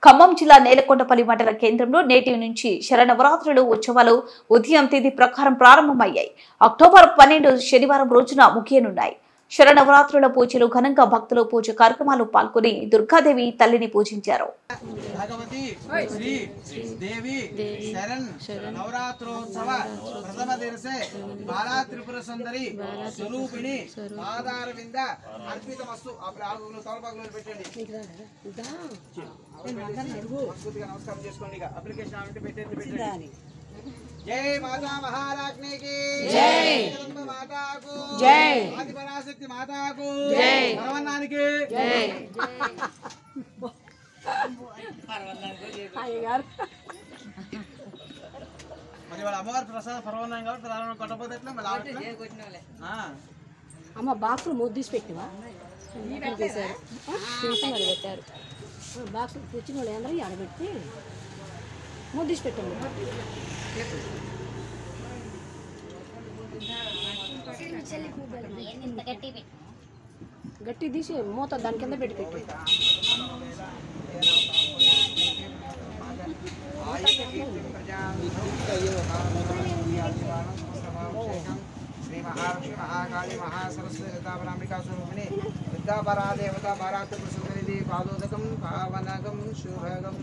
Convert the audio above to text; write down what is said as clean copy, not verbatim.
ఖమ్మం జిల్లా నేలకొండపల్లి మండల కేంద్రంలో నేటి నుంచి శరన్నవరాత్రులు ఉత్సవాలు ఉదయం తేదీ ప్రకారం ప్రారంభమయ్యాయి. అక్టోబర్ 12 శనివారం రోజున ముగియనున్నాయి. శరన్నవరాత్రుల పూజలు ఘనంగా భక్తులు పూజ కార్యక్రమాలు పాల్గొని దుర్గాదేవి తల్లిని పూజించారు. భగవతి శ్రీ దేవి శరణ్ నవరాత్రోత్సవ ప్రథమ దివసే బాలా త్రిపుర సుందరి స్వరూపిణి పాదారవింద అర్పితమస్తు. తలపాకులు పెట్టండి, నమస్కారం చేసుకోండి. అప్లికేషన్ పెట్టండి. जय माता महारानी की जय, माता को जय, आदि पराशक्ति माता को जय, परवन्नानी की जय. మరి వాళ్ళ అమ్మవారి ప్రసాదం పర్వన్నాం కాబట్టి ప్రారంభం కొట్టపోతే ఎట్లా మళ్ళీ అమ్మ బాక్సులు ముద్దిసి పెట్టివా చేశారు పెట్టారు. బాక్సులు తెచ్చిన వాళ్ళు అందరూ ఆడబెట్టి ముద్దిసి పెట్టండి. గట్టి తీసి మూత దాని కింద పెట్టి పెట్టు. శ్రీ మహాలక్ష్మి మహాకాళి మహాసరస్వతి విద్యాపరాంబికా స్వరూపిణి విద్యాపరా దేవత భారాత్రి సుందరిది పాదోదకం పావనగం శుభగం.